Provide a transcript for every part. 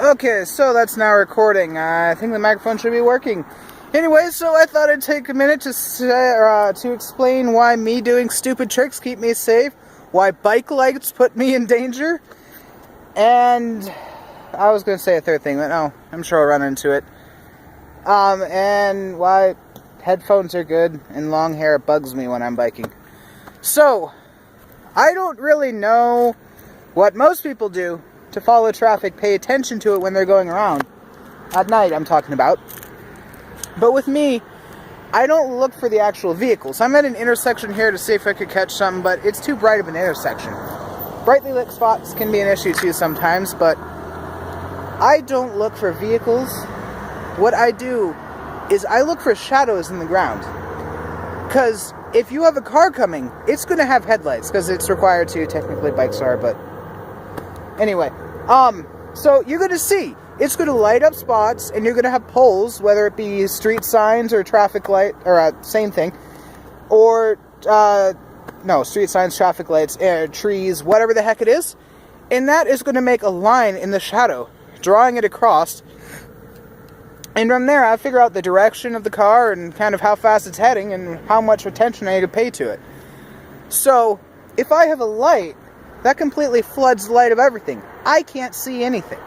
Okay, so that's now recording. I think the microphone should be working. Anyway, so I thought I'd take a minute to explain why me doing stupid tricks keep me safe, why bike lights put me in danger, and I was going to say a third thing, but no, I'm sure I'll run into it. And why headphones are good and long hair bugs me when I'm biking. So, I don't really know what most people do to follow traffic, pay attention to it when they're going around. At night, I'm talking about. But with me, I don't look for the actual vehicles. I'm at an intersection here to see if I could catch some, but it's too bright of an intersection. Brightly lit spots can be an issue too sometimes, but I don't look for vehicles. What I do is I look for shadows in the ground. Because if you have a car coming, it's going to have headlights, because it's required to, technically bikes are, but anyway, so you're going to see, it's going to light up spots, and you're going to have poles, whether it be street signs or traffic light, or same thing, or, no, street signs, traffic lights, trees, whatever the heck it is, and that is going to make a line in the shadow, drawing it across, and from there I figure out the direction of the car, and kind of how fast it's heading, and how much attention I need to pay to it. So, if I have a light, that completely floods the light of everything. I can't see anything.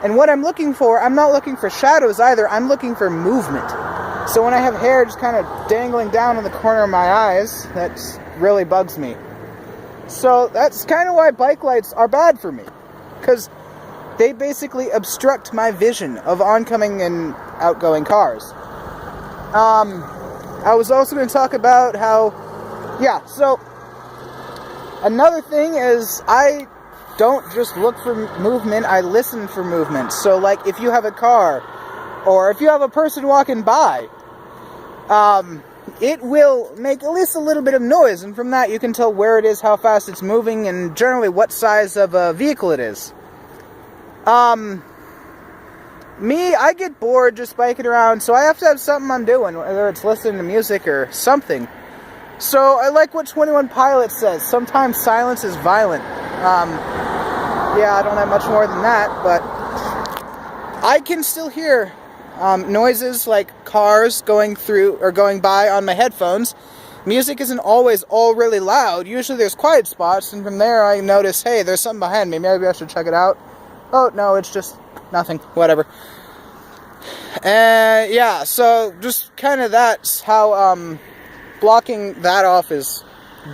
And what I'm looking for, I'm not looking for shadows either, I'm looking for movement. So when I have hair just kind of dangling down in the corner of my eyes, that really bugs me. So that's kind of why bike lights are bad for me. Because they basically obstruct my vision of oncoming and outgoing cars. I was also going to talk about how, so another thing is, I don't just look for movement, I listen for movement. So, like, if you have a car, or if you have a person walking by, it will make at least a little bit of noise, and from that you can tell where it is, how fast it's moving, and generally what size of a vehicle it is. Me, I get bored just biking around, so I have to have something I'm doing, whether it's listening to music or something. So, I like what 21 Pilots says, sometimes silence is violent. I don't have much more than that, but I can still hear noises like cars going through or going by on my headphones. Music isn't always all really loud. Usually there's quiet spots, and from there I notice, hey, there's something behind me. Maybe I should check it out. Oh, no, it's just nothing. Whatever. So just kind of that's how blocking that off is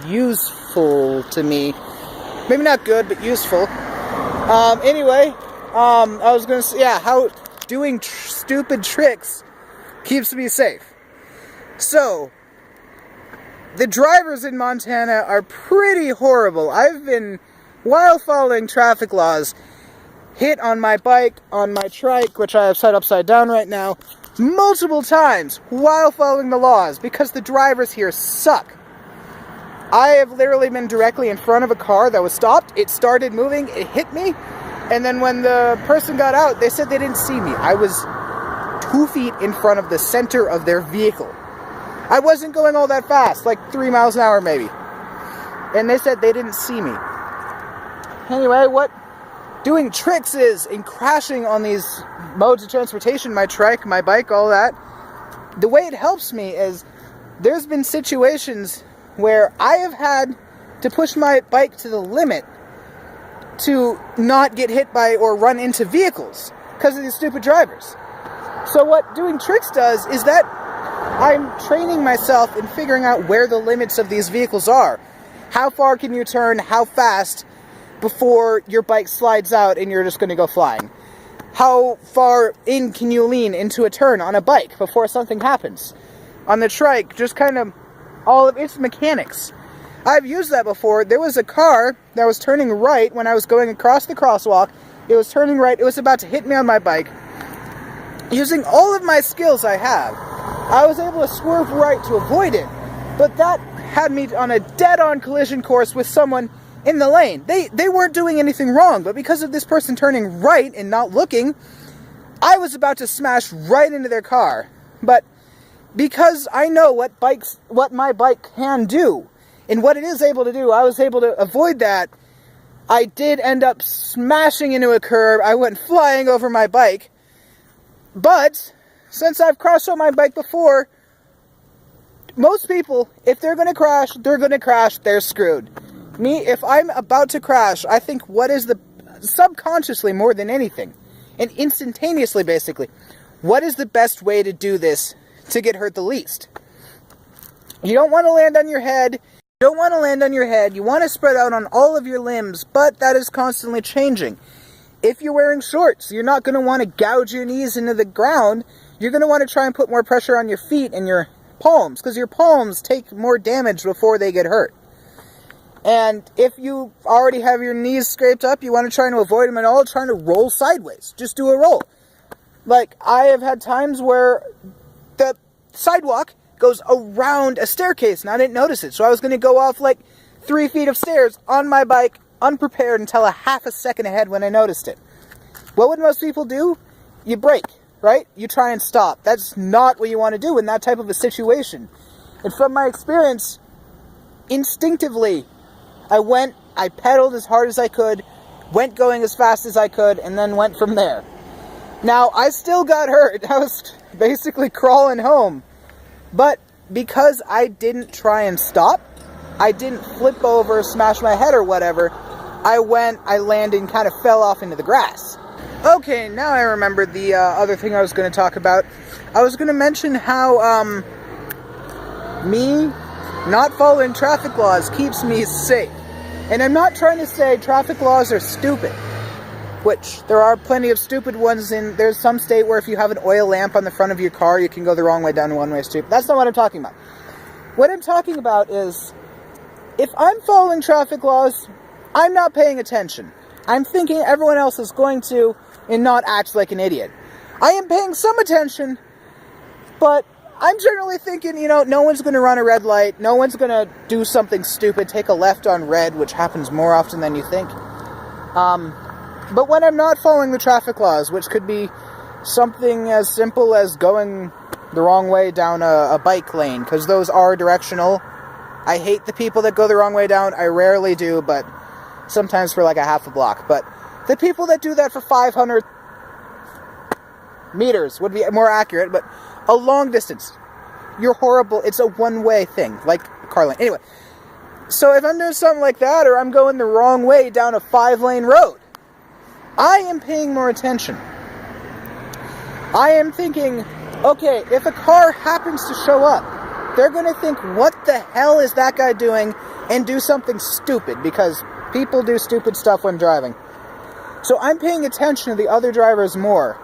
useful to me. Maybe not good, but useful. Anyway, I was going to say, how doing stupid tricks keeps me safe. So, the drivers in Montana are pretty horrible. I've been, while following traffic laws, hit on my bike, on my trike, which I have set upside down right now, multiple times while following the laws, because the drivers here suck. I have literally been directly in front of a car that was stopped, it started moving, it hit me, and then when the person got out, they said they didn't see me. I was 2 feet in front of the center of their vehicle. I wasn't going all that fast, like 3 miles an hour maybe. And they said they didn't see me. Anyway, what doing tricks is, in crashing on these modes of transportation, my trike, my bike, all that, the way it helps me is, there's been situations where I have had to push my bike to the limit to not get hit by or run into vehicles because of these stupid drivers. So what doing tricks does is that I'm training myself in figuring out where the limits of these vehicles are. How far can you turn, how fast, before your bike slides out and you're just going to go flying. How far in can you lean into a turn on a bike before something happens. On the trike, just kind of all of its mechanics. I've used that before. There was a car that was turning right when I was going across the crosswalk. It was turning right. It was about to hit me on my bike. Using all of my skills I have, I was able to swerve right to avoid it. But that had me on a dead-on collision course with someone in the lane. They weren't doing anything wrong, but because of this person turning right and not looking, I was about to smash right into their car. But because I know what my bike can do, and what it is able to do, I was able to avoid that I did end up smashing into a curb. I went flying over my bike. But since I've crashed on my bike before, most people, if they're going to crash, they're going to crash. They're screwed. Me, if I'm about to crash, I think what is the, subconsciously more than anything, and instantaneously basically, what is the best way to do this to get hurt the least? You don't want to land on your head. You don't want to land on your head. You want to spread out on all of your limbs, but that is constantly changing. If you're wearing shorts, you're not going to want to gouge your knees into the ground. You're going to want to try and put more pressure on your feet and your palms, because your palms take more damage before they get hurt. And if you already have your knees scraped up, you want to try to avoid them at all, trying to roll sideways. Just do a roll. Like, I have had times where the sidewalk goes around a staircase, and I didn't notice it. So I was going to go off like 3 feet of stairs on my bike, unprepared, until a half a second ahead when I noticed it. What would most people do? You brake, right? You try and stop. That's not what you want to do in that type of a situation. And from my experience, instinctively, I pedaled as hard as I could, went going as fast as I could, and then went from there. Now, I still got hurt. I was basically crawling home. But because I didn't try and stop, I didn't flip over, smash my head or whatever, I landed and kind of fell off into the grass. Okay, now I remember the other thing I was going to talk about. I was going to mention how me not following traffic laws keeps me safe. And I'm not trying to say traffic laws are stupid, which there are plenty of stupid ones there's some state where if you have an oil lamp on the front of your car, you can go the wrong way down a one-way street. That's not what I'm talking about. What I'm talking about is, if I'm following traffic laws, I'm not paying attention. I'm thinking everyone else is going to and not act like an idiot. I am paying some attention, but I'm generally thinking, no one's going to run a red light, no one's going to do something stupid, take a left on red, which happens more often than you think. But when I'm not following the traffic laws, which could be something as simple as going the wrong way down a bike lane, because those are directional. I hate the people that go the wrong way down. I rarely do, but sometimes for like a half a block. But the people that do that for 500 meters would be more accurate, but a long distance, you're horrible. It's a one-way thing, like car lane. Anyway, so if I'm doing something like that, or I'm going the wrong way down a 5-lane road, I am paying more attention. I am thinking, okay, if a car happens to show up, they're going to think, what the hell is that guy doing, and do something stupid, because people do stupid stuff when driving. So I'm paying attention to the other drivers more.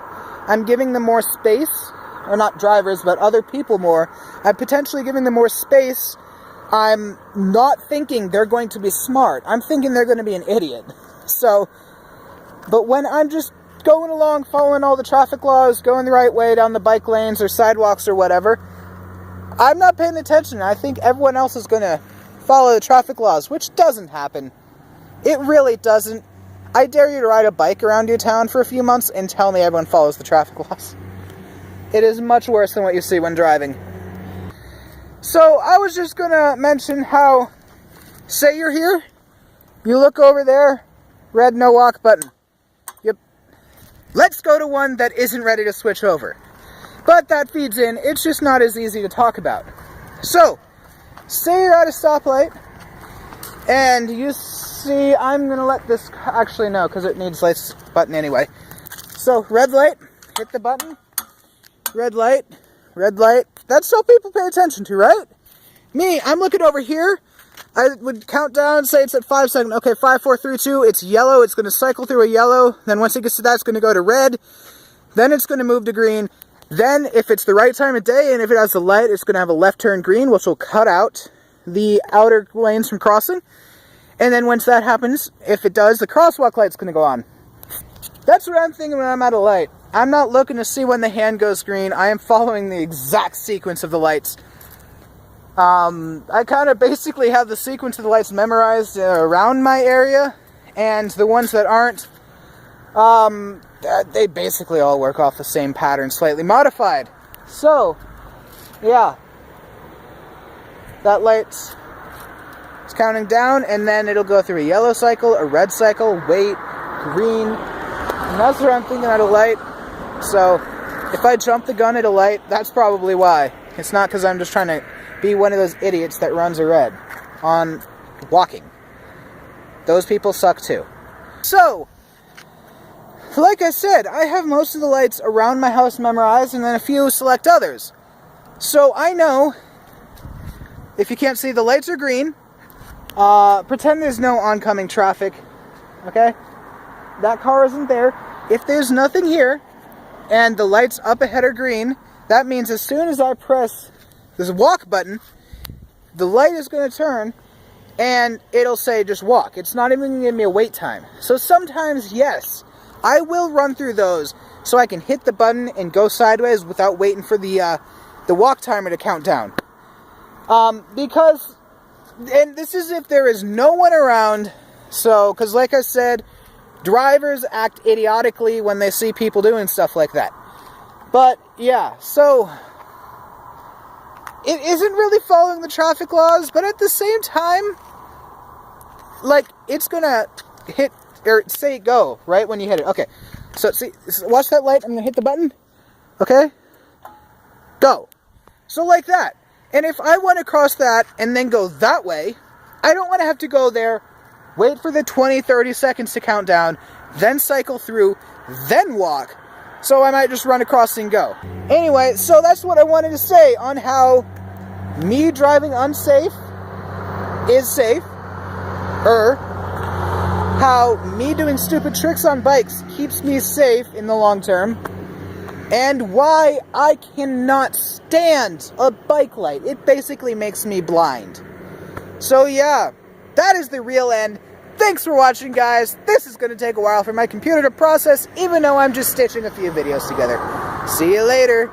I'm giving them more space, or not drivers, but other people more. I'm potentially giving them more space. I'm not thinking they're going to be smart. I'm thinking they're going to be an idiot. So, but when I'm just going along, following all the traffic laws, going the right way down the bike lanes or sidewalks or whatever, I'm not paying attention. I think everyone else is going to follow the traffic laws, which doesn't happen. It really doesn't. I dare you to ride a bike around your town for a few months and tell me everyone follows the traffic laws. It is much worse than what you see when driving. So I was just going to mention how, say you're here, you look over there, red no walk button. Yep. Let's go to one that isn't ready to switch over. But that feeds in, it's just not as easy to talk about. So, say you're at a stoplight, and you see, I'm going to let this, actually no, because it needs lights button anyway. So, red light, hit the button, red light, that's all people pay attention to, right? Me, I'm looking over here, I would count down, say it's at 5 seconds, okay, 5, 4, 3, 2, it's yellow, it's going to cycle through a yellow, then once it gets to that, it's going to go to red, then it's going to move to green. Then, if it's the right time of day, and if it has the light, it's going to have a left turn green, which will cut out the outer lanes from crossing. And then once that happens, if it does, the crosswalk light's going to go on. That's what I'm thinking when I'm at a light. I'm not looking to see when the hand goes green. I am following the exact sequence of the lights. I kind of basically have the sequence of the lights memorized around my area, and the ones that aren't, they basically all work off the same pattern, slightly modified. So, yeah. That light's It's counting down, and then it'll go through a yellow cycle, a red cycle, wait, green, and that's where I'm thinking it'll light. So, if I jump the gun, it'll light. That's probably why. It's not because I'm just trying to be one of those idiots that runs a red on walking. Those people suck too. So, like I said, I have most of the lights around my house memorized, and then a few select others. So I know, if you can't see, the lights are green. Pretend there's no oncoming traffic, okay? That car isn't there. If there's nothing here, and the lights up ahead are green, that means as soon as I press this walk button, the light is going to turn, and it'll say just walk. It's not even going to give me a wait time. So sometimes, yes, I will run through those so I can hit the button and go sideways without waiting for the walk timer to count down. Because, and this is if there is no one around, so, because like I said, drivers act idiotically when they see people doing stuff like that. But, yeah, so, it isn't really following the traffic laws, but at the same time, like, it's gonna hit, or say go, right, when you hit it. Okay, so, see, watch that light, I'm gonna hit the button, okay? Go. So like that. And if I want to cross that and then go that way, I don't want to have to go there, wait for the 20-30 seconds to count down, then cycle through, then walk. So I might just run across and go. Anyway, so that's what I wanted to say on how me driving unsafe is safe. How me doing stupid tricks on bikes keeps me safe in the long term. And why I cannot stand a bike light. It basically makes me blind. So yeah, that is the real end. Thanks for watching, guys. This is going to take a while for my computer to process, even though I'm just stitching a few videos together. See you later.